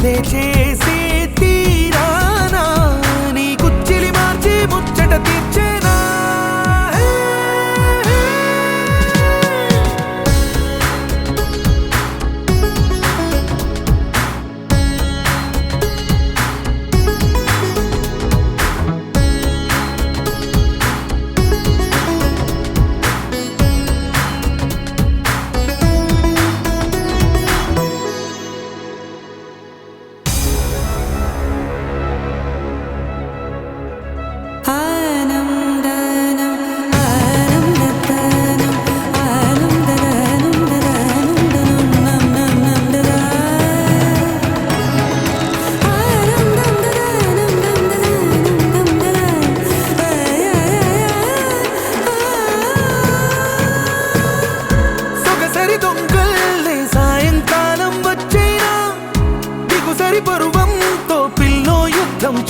సోదే చేసే తీరానా నీ కుచ్చిలి మార్చి ముచ్చట తీర్చేనా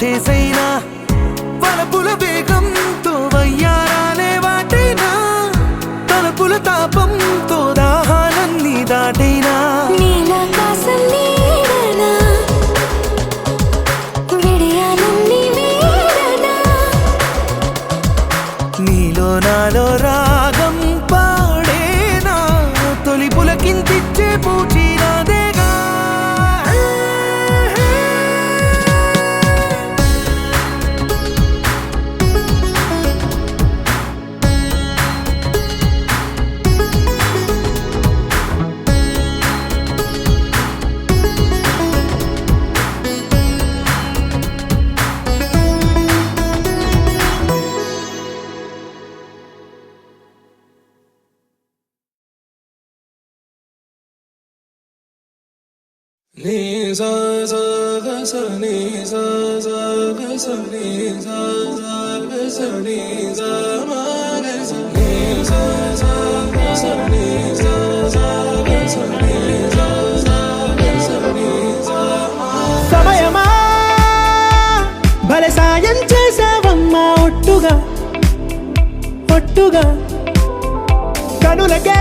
చేసైనా వలపుల వేగంతో వయ్యారాలే వాటైనా తలపుల తాపంతో దాహాలన్నీ దాటైనా నీలో నాలో రాగం పాడేనా తొలి పులకింతిచ్చే పూచిరాదేగా ni sa sa ga sa ni sa sa ga sa ni sa sa ga sa ni sa ma ga sa ni sa sa ga sa ni sa sa ga sa ni sa sa ga sa ni sa ma సమయమా భలే సాయం చేసావమ్మా ఒట్టుగా ఒట్టుగా కనులకే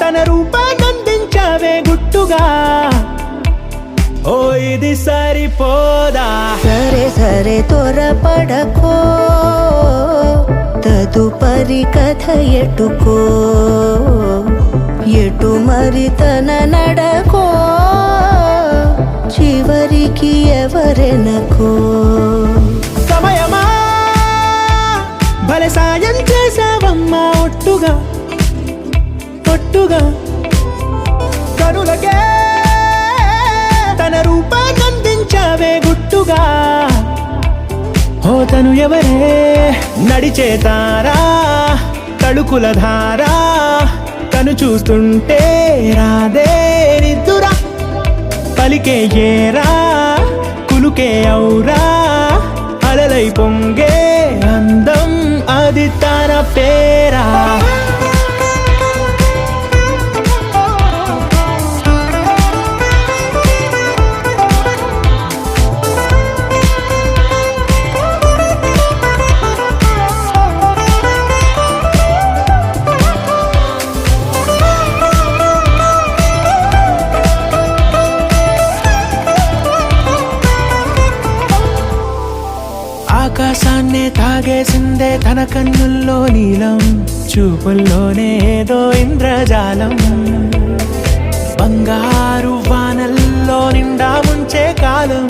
తన రూపాన్నందించావే గుట్టుగా ఓ ఇది సరిపోదా సరే సరే త్వరపడకో తదుపరి కథ ఎటుకో ఎటు మరి తన నడకో చివరికి ఎవరెనకో సమయమా భలే సాయం చేసావమ్మా ఒట్టుగా ఒట్టుగా కనులకే తన రూపాన్నందించావే గుట్టుగా ఓ తను ఎవరే నడిచే తారా తడుకుల ధారా తను చూస్తుంటే రాదే నిద్దురా పలికే ఏరా కులుకే ఔరా అలలై పొంగే అందం అది తన పేరా ఆకాశాన్నే తాగేసిందే తన కన్నుల్లో నీలం చూపుల్లోనే ఏదో ఇంద్రజాలం బంగారు వానల్లో నిండా ముంచే కాలం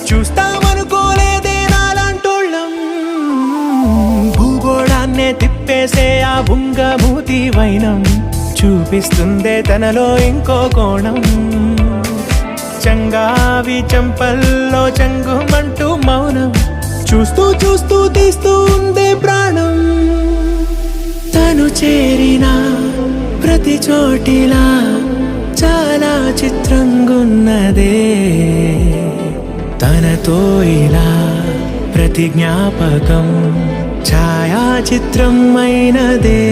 చూస్తామనుకోలేదే నాలాంటోళ్ళం భూగోళాన్నే తిప్పేసే ఆ బుంగమూతి వైనం చూపిస్తుందే తనలో ఇంకో కోణం చంగావి చంపల్లో చంగుమంటూ మౌనం చూస్తూ చూస్తూ తీస్తూ ఉందే ప్రాణం తను చేరిన ప్రతి చోటిలా చాలా చిత్రంగున్నదే తనతో ఇలా ప్రతి జ్ఞాపకం ఛాయాచిత్రం అయినదే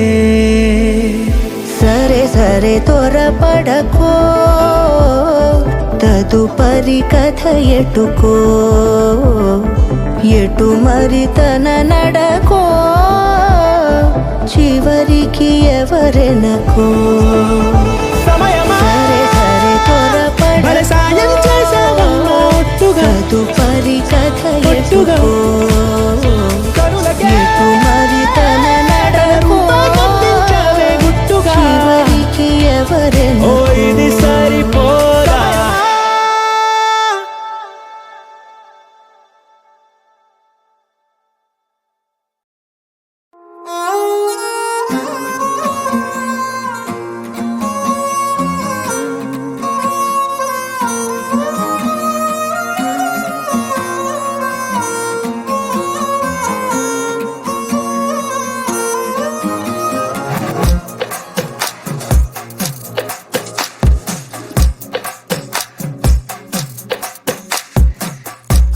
సరే సరే త్వరపడకో తదుపరి కథ ఎటుకో ఎటు మరి తన నడకో చివరికి ఎవరెనకో సమయమా సరే సరే త్వరపడకో సాయం చేసావమ్మా ఒట్టుగా తదుపరి కథ ఒట్టుగా ఎటుకో కనులకే ఎటు మరి తన నడకో అందించావే గుట్టుగా చివరికి ఓ ఎవరెన్నో ఇది సరిపోదా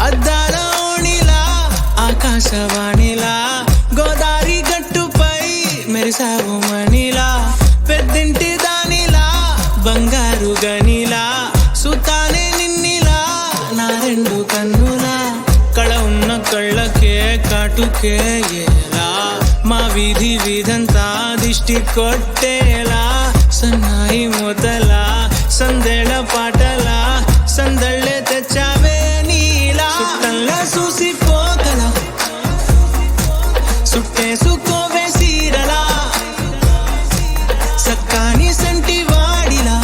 అద్దాల ఓణిలా ఆకాశవాణిలా గోదారి గట్టుపై మెరిసావు మణిలా పెద్దింటి దానిలా బంగారు గనిలా సుతానే నిన్నిలా నా రెండు కన్నులా కళ ఉన్న కళ్ళకే కాటుకే ఎలా మా వీధి వీధంతా దిష్టి కొట్టేలా సన్నాయి మొదలా సందేళ పాటలా సందళ్ళే తెచ్చావే నీలా సుట్టంలా చూసిపోగల సుట్టేసుకోవే సీరలా సక్కాని సంటి వాడిలా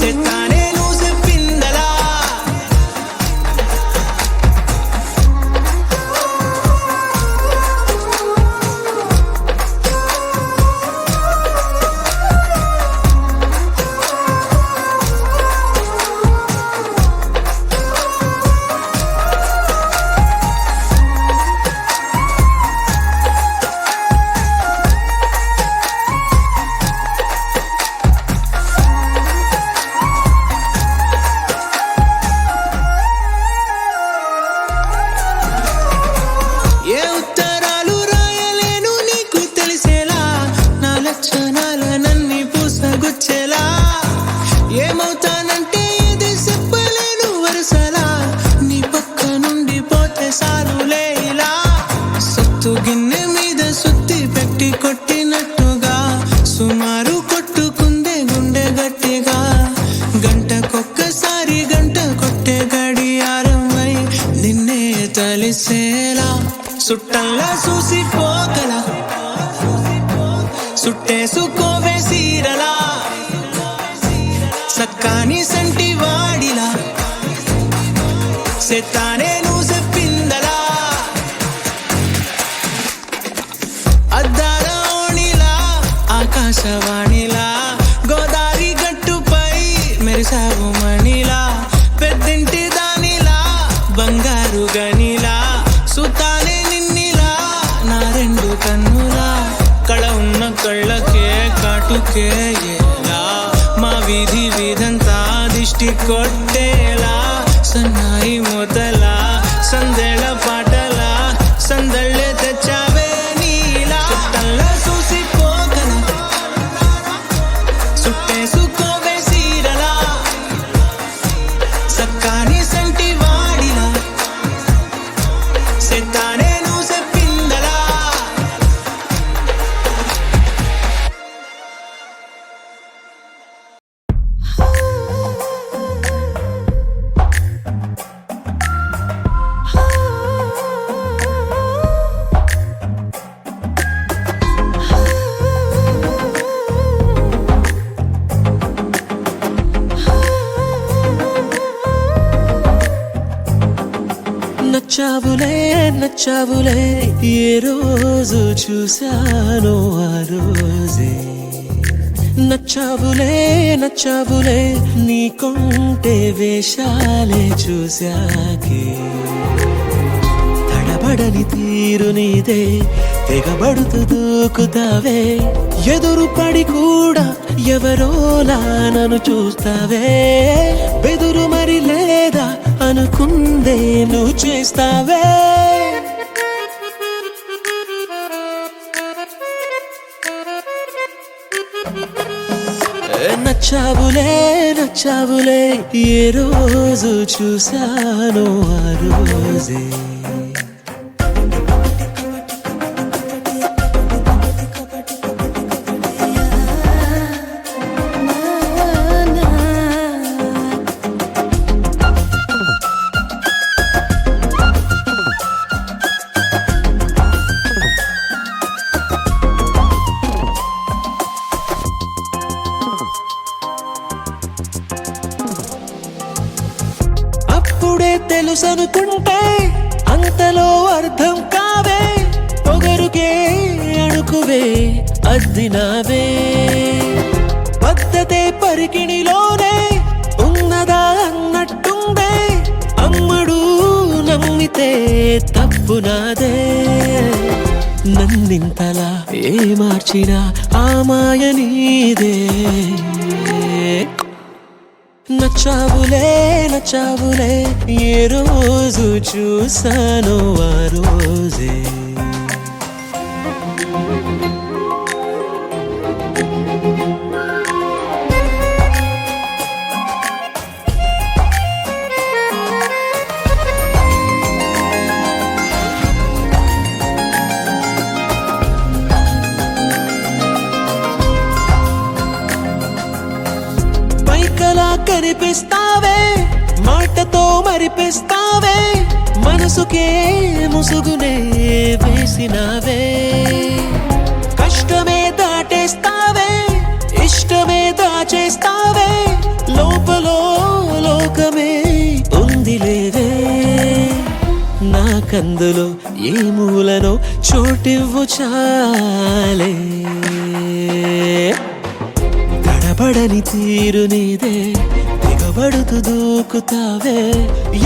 సెత్తానే నువ్వు చెప్పిందలా ఏ ఉత్తరాలు రాయలేను నీకు తెలిసేలా నా లక్షణాల నన్ని పూసగుచ్చేలా ఏమవుతానంటే ఏది చెప్పలేను వరుసలా నీ పక్క నుండి పోతే సారులే ఇలా సత్తు గిన్నె మీద సుత్తి పెట్టి కొట్టినట్టుగా సుమారు కొట్టుకుందే గుండె గట్టిగా గంటకొక్కసారి గంట కొట్టే గడియారమై నిన్నే తలిసేలా సుట్టంలా చూసిపోగల సుట్టేసుకోవే సీరలా సక్కాని సంటి వాడిలా సెత్తానే నువ్వు చెప్పిందలా అద్దాల ఓణిలా ఆకాశవాణిలా గోదారి గట్టుపై మెరిసావు మణిలా పెద్దింటి దానిలా బంగారు గనిలా సుతానే నిన్నిలా నా రెండు కన్నులా కళ ఉన్న కళ్ళకే కాటుకే ఎలా మా వీధి వీధంతా దిష్టి కొట్టేలా సన్నాయి మొదలా సందేళ పాటలా సందళ్ళే తెచ్చావే నీలా చుట్టంలా చూసిపోగల సుట్టేసుకోవే సీరలా సక్కాని సంటి వాడిలా సెత్తానే నువ్వు చెప్పిందలా నచ్చావులే నచ్చావులే ఏ రోజు చూశానో ఆ రోజే నచ్చావులే నచ్చావులే నీ కొంటే వేషాలే చూశాకే తడబడని తీరు నీదే తెగబడుతూ దూకుతావే ఎదురు పడి కూడా ఎవరోలా నన్ను చూస్తావే బెదురు మరి లేదా అనుకుందే నువ్వు చేస్తావే నచ్చావులే నచ్చావులే ఏ రోజు చూశానో ఆ రోజే తెలుసనుకుంటే అంతలో అర్థం కావే, పొగరుకే అణుకువే అద్దినావే. పద్ధతే పరికిణిలోనే ఉన్నదా అన్నట్టుందే, అమ్మడు నమ్మితే తప్పు నాదే. నన్నింతలా ఏ మార్చినా ఆ మాయ నీదే. నచ్చావులే నచ్చావులే ఏ రోజు చూసానో ఆ రోజే. పైకలా కనిపిస్తావే, మాటతో మరిపిస్తావే, మనసుకే ముసుగునే వేసినావే. కష్టమే దాటేస్తావే, ఇష్టమే దాచేస్తావే, లోపలో లోకమే ఉంది లేవే. నాకందులో ఏ మూలనో చోటివ్వు చాలే. తడబడని తీరు నీదే, దిగబడుతూ దూకుతావే,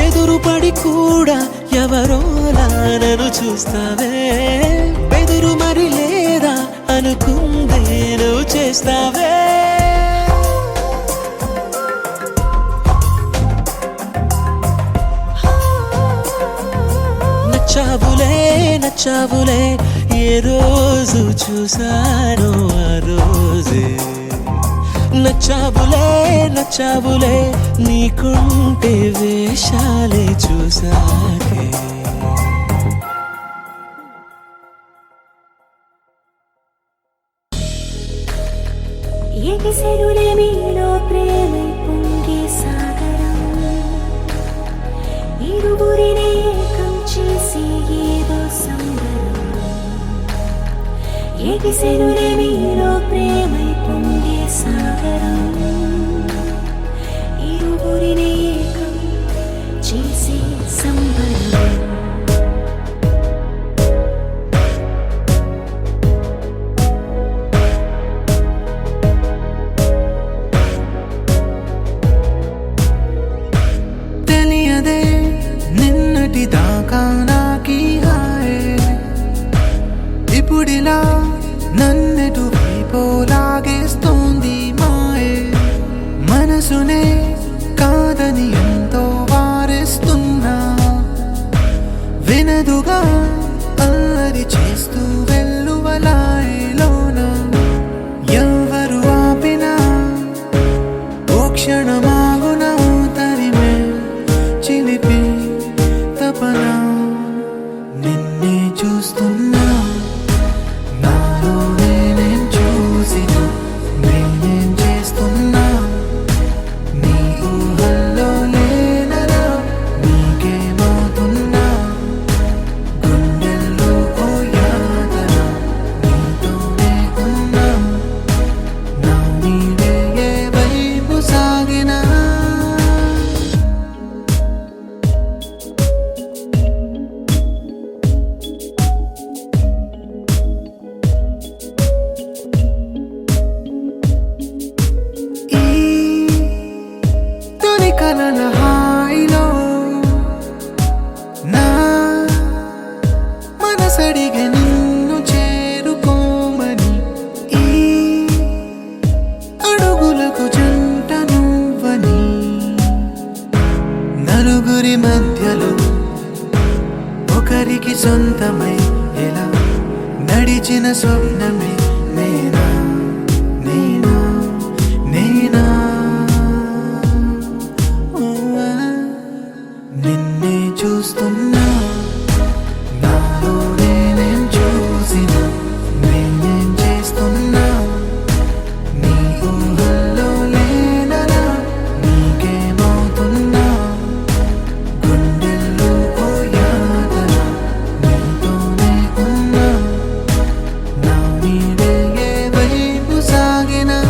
ఎదురుపడి కూడా ఎవరోలా నన్ను చూస్తావే. బెదురు మరి లేదా అనుకుందే నువ్వు చేస్తావే. నచ్చావులే నచ్చావులే ఏ రోజు చూసానో ఆ రోజే. నచ్చావులే నచ్చావులే నీకుంటే వేషాలే చూసాకే. ఎగిసెనులే మీలో ప్రేమై పొంగే సాగరం, ఇరువురిని ఏకం చేసి ఏదో సంబరం. ఎగిసెనులే మీలో ప్రేమై పొంగే సాగరం, ఇరువురిని ఏకం చేసి సంబరం. తెలియదే నిన్నటి దాకా నాకీ హాయే, ఇప్పుడిలా నన్నెటు వైపో లాగేస్తోంది మాయే. మనసునే కాదని ఎంతో వారిస్తున్నా, వినదుగా అల్లరి చేస్తూ వెల్లువలాయలోన. ఎవరు ఆపినా ఓ క్షణమాగునా తరిమే చిలిపి తపన. నిన్నే చూస్తున్నా, నాలో నేనేం చూసినా, నేనేం చేస్తున్నా, నీ ఊహల్లో లేనరా, నీకేమవుతున్నా, గుండెల్లో ఓ యాదన, నీతోనే ఉన్నా, నా నీడే ఏ వైపు సాగినా. ఈ తొలి కలల హాయిలో నా మనసడిగే నిన్ను చేరుకోమని. ఈ అడుగులకు జంట నువ్వని, నలుగురి మధ్యలో ఒకరికి సొంతమై ఎలా నడిచిన స్వప్నమే నేనా నేనా నేనా. నిన్నే చూస్తున్నా, నాలో నేనేం చూసినా, నేనేం చేస్తున్నా, నీ ఊహల్లో లేనరా, నీకేమవుతున్నా, గుండెల్లో ఓ యాదన, నీతోనే ఉన్నా, నా నీడే ఏ వైపు సాగినా.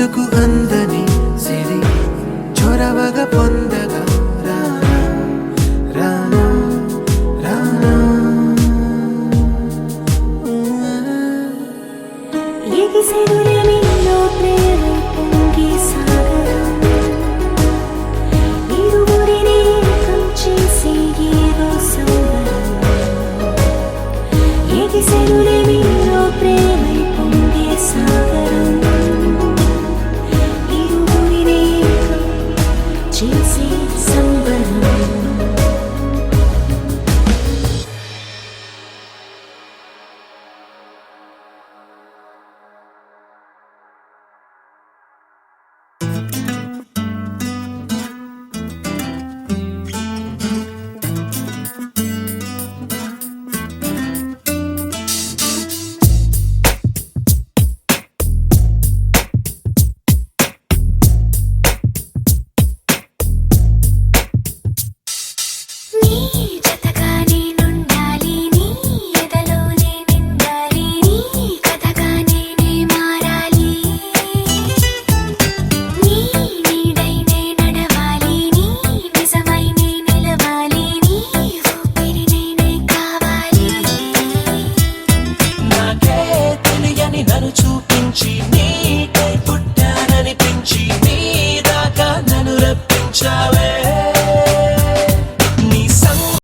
మనసుకు అందని సిరి చొరవగా పొందగా రానా రానా రానా ఎగిసెను రమి